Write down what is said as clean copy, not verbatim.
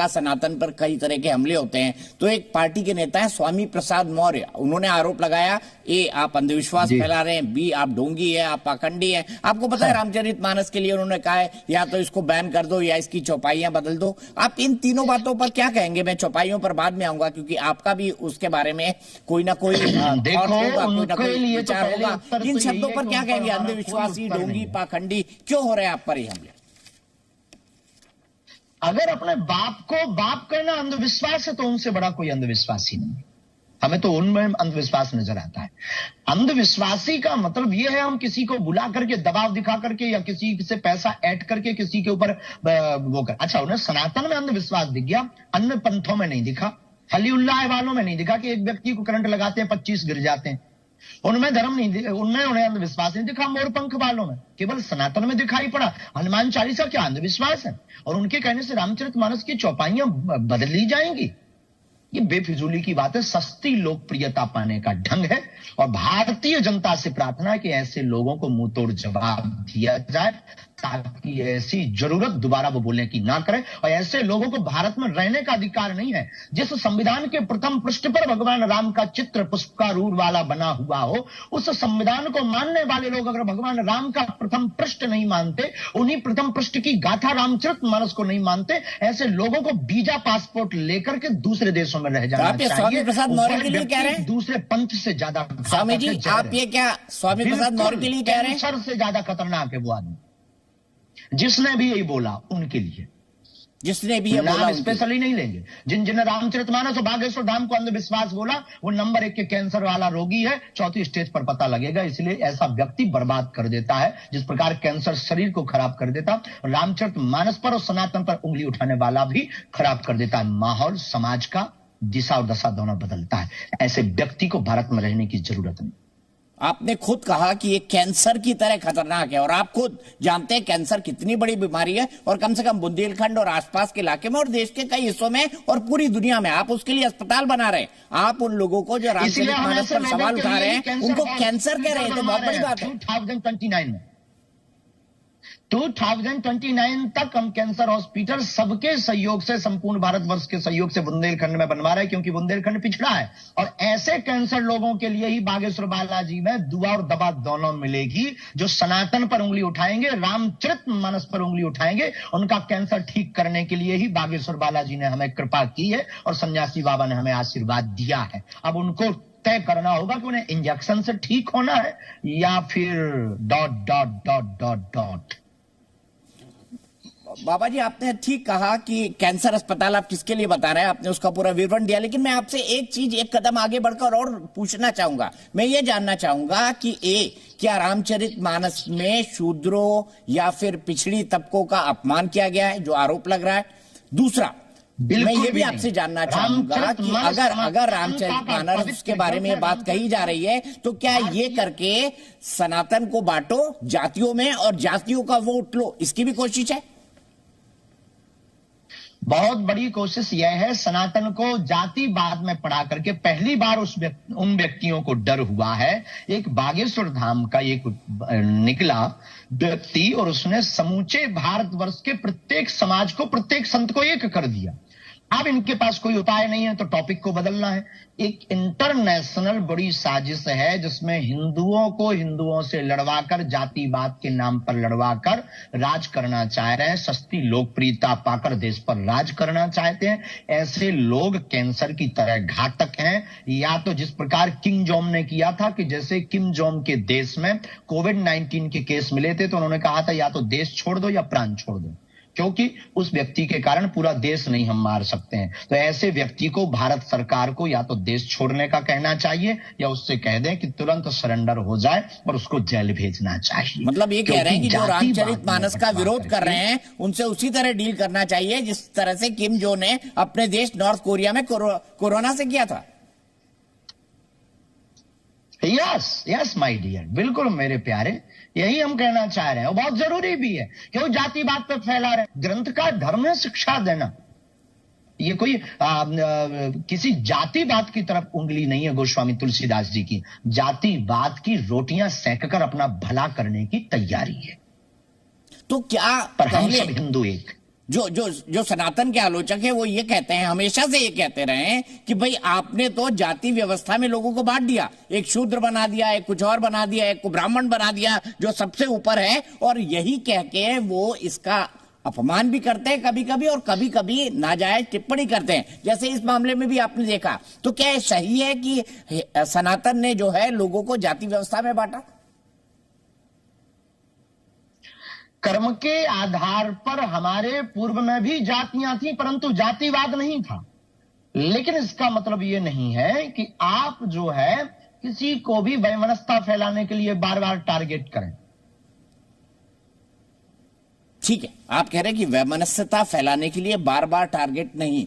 कहा सनातन पर कई तरह के हमले होते हैं, तो एक पार्टी के नेता है स्वामी प्रसाद मौर्य, उन्होंने आरोप लगाया ए आप अंधविश्वास फैला रहे हैं, बी आप ढोंगी है, आप पाखंडी है। आपको पता है रामचरितमानस के लिए उन्होंने कहा है या तो इसको बैन कर दो या इसकी चौपाइयां बदल दो। आप इन तीनों बातों पर क्या कहेंगे? मैं चौपाइयों पर बाद में आऊंगा क्योंकि आपका भी उसके बारे में कोई ना कोई विचार होगा। इन शब्दों पर क्या कहेंगे? अंधविश्वासी, ढोंगी, पाखंडी क्यों हो रहे हैं आप पर ये हमले? अगर अपने बाप को बाप कहना अंधविश्वास है तो उनसे बड़ा कोई अंधविश्वास ही नहीं। हमें तो उनमें अंधविश्वास नजर आता है। अंधविश्वासी का मतलब यह है हम किसी को बुला करके, दबाव दिखा करके या किसी से पैसा ऐड करके किसी के ऊपर वो कर। अच्छा, उन्हें सनातन में अंधविश्वास दिख गया, अन्य पंथों में नहीं दिखा, हलीउल्लाह वालों में नहीं दिखा कि एक व्यक्ति को करंट लगाते हैं 25 गिर जाते हैं। उनमें धर्म नहीं, उनमें उन्हें अंधविश्वास नहीं दिखा। मोरपंख वालों में, केवल सनातन में दिखाई पड़ा। हनुमान चालीसा क्या अंधविश्वास है? और उनके कहने से रामचरितमानस की चौपाइयां बदल ली जाएंगी? ये बेफिजूली की बात है, सस्ती लोकप्रियता पाने का ढंग है। और भारतीय जनता से प्रार्थना है कि ऐसे लोगों को मुंह तोड़ जवाब दिया जाए ताकि ऐसी जरूरत दोबारा वो बोलने की ना करें। और ऐसे लोगों को भारत में रहने का अधिकार नहीं है। जिस संविधान के प्रथम पृष्ठ पर भगवान राम का चित्र पुष्पारूढ़ वाला बना हुआ हो, उस संविधान को मानने वाले लोग अगर भगवान राम का प्रथम पृष्ठ नहीं मानते, उन्हीं प्रथम पृष्ठ की गाथा रामचरितमानस को नहीं मानते, ऐसे लोगों को वीजा पासपोर्ट लेकर के दूसरे देशों में रह जाना चाहिए। स्वामी प्रसाद मौर्य के लिए कह रहे हैं दूसरे पंथ से ज्यादा। स्वामी जी, आप ये क्या स्वामी प्रसाद मौर्य के लिए कह रहे हैं? कैंसर से ज्यादा खतरनाक है वो आदमी। जिसने भी यही बोला उनके लिए, जिसने भी ये बोला स्पेशली नहीं लेंगे। जिन्हें रामचरितमानस और बागेश्वर धाम को अंधविश्वास बोला, वो नंबर 1 के कैंसर वाला रोगी है। चौथी स्टेज पर पता लगेगा। इसलिए ऐसा व्यक्ति बर्बाद कर देता है जिस प्रकार कैंसर शरीर को खराब कर देता, रामचरितमानस पर और सनातन पर उंगली उठाने वाला भी खराब कर देता है। माहौल, समाज का दिशा और दशा दोनों बदलता है। ऐसे व्यक्ति को भारत में रहने की जरूरत नहीं। आपने खुद कहा कि ये कैंसर की तरह खतरनाक है और आप खुद जानते हैं कैंसर कितनी बड़ी बीमारी है। और कम से कम बुंदेलखंड और आसपास के इलाके में और देश के कई हिस्सों में और पूरी दुनिया में आप उसके लिए अस्पताल बना रहे हैं। आप उन लोगों को जो रामचरितमानस पर सवाल उठा रहे हैं उनको कैंसर कह रहे हैं, तो बहुत बड़ी बात है। 2029 तक हम कैंसर हॉस्पिटल सबके सहयोग से, संपूर्ण भारतवर्ष के सहयोग से बुंदेलखंड में बनवा रहे हैं, क्योंकि बुंदेलखंड पिछड़ा है। और ऐसे कैंसर लोगों के लिए ही बागेश्वर बालाजी में दुआ और दवा दोनों मिलेगी। जो सनातन पर उंगली उठाएंगे, रामचरितमानस पर उंगली उठाएंगे, उनका कैंसर ठीक करने के लिए ही बागेश्वर बालाजी ने हमें कृपा की है और सन्यासी बाबा ने हमें आशीर्वाद दिया है। अब उनको तय करना होगा कि उन्हें इंजेक्शन से ठीक होना है या फिर ... बाबा जी, आपने ठीक कहा कि कैंसर अस्पताल आप किसके लिए बता रहे हैं, आपने उसका पूरा विवरण दिया। लेकिन मैं आपसे एक चीज, एक कदम आगे बढ़कर और पूछना चाहूंगा। मैं ये जानना चाहूंगा कि क्या रामचरितमानस में शूद्रों या फिर पिछड़ी तबकों का अपमान किया गया है, जो आरोप लग रहा है? दूसरा, मैं ये भी आपसे जानना चाहूंगा कि अगर रामचरितमानस के बारे में बात कही जा रही है तो क्या ये करके सनातन को बांटो जातियों में और जातियों का वोट लो, इसकी भी कोशिश है? बहुत बड़ी कोशिश यह है। सनातन को जातिवाद में पढ़ा करके पहली बार उन व्यक्तियों को डर हुआ है। एक बागेश्वर धाम का एक निकला व्यक्ति और उसने समूचे भारतवर्ष के प्रत्येक समाज को, प्रत्येक संत को एक कर दिया। अब इनके पास कोई उपाय नहीं है तो टॉपिक को बदलना है। एक इंटरनेशनल बड़ी साजिश है जिसमें हिंदुओं को हिंदुओं से लड़वाकर, जातिवाद के नाम पर लड़वाकर राज करना चाह रहे हैं। सस्ती लोकप्रियता पाकर देश पर राज करना चाहते हैं। ऐसे लोग कैंसर की तरह घातक हैं। या तो जिस प्रकार किम जोंग ने किया था कि जैसे किम जोंग के देश में कोविड-19 के केस मिले थे तो उन्होंने कहा था या तो देश छोड़ दो या प्राण छोड़ दो, क्योंकि उस व्यक्ति के कारण पूरा देश नहीं हम मार सकते हैं। तो ऐसे व्यक्ति को भारत सरकार को या तो देश छोड़ने का कहना चाहिए या उससे कह दें कि तुरंत सरेंडर हो जाए और उसको जेल भेजना चाहिए। मतलब ये कह रहे हैं कि जो रामचरितमानस का विरोध कर रहे हैं उनसे उसी तरह डील करना चाहिए जिस तरह से किम जो ने अपने देश नॉर्थ कोरिया में कोरोना से किया था। यस माय डियर, बिल्कुल मेरे प्यारे, यही हम कहना चाह रहे हैं। और बहुत जरूरी भी है, क्यों जातिवाद पे फैला रहे। ग्रंथ का धर्म है शिक्षा देना। ये कोई किसी जातिवाद की तरफ उंगली नहीं है गोस्वामी तुलसीदास जी की। जातिवाद की रोटियां सेंककर अपना भला करने की तैयारी है। तो क्या पर हम सब हिंदू एक जो सनातन के आलोचक है वो ये कहते हैं, हमेशा से ये कहते रहे हैं कि भाई आपने तो जाति व्यवस्था में लोगों को बांट दिया, एक शूद्र बना दिया, एक कुछ और बना दिया, एक को ब्राह्मण बना दिया जो सबसे ऊपर है, और यही कह के वो इसका अपमान भी करते हैं कभी कभी, और कभी कभी नाजायज टिप्पणी करते हैं, जैसे इस मामले में भी आपने देखा। तो क्या ये सही है कि सनातन ने जो है लोगों को जाति व्यवस्था में बांटा? कर्म के आधार पर हमारे पूर्व में भी जातियां थी, परंतु जातिवाद नहीं था। लेकिन इसका मतलब यह नहीं है कि आप जो है किसी को भी वैमनस्यता फैलाने के लिए बार बार टारगेट करें। ठीक है, आप कह रहे हैं कि वैमनस्यता फैलाने के लिए बार बार टारगेट नहीं।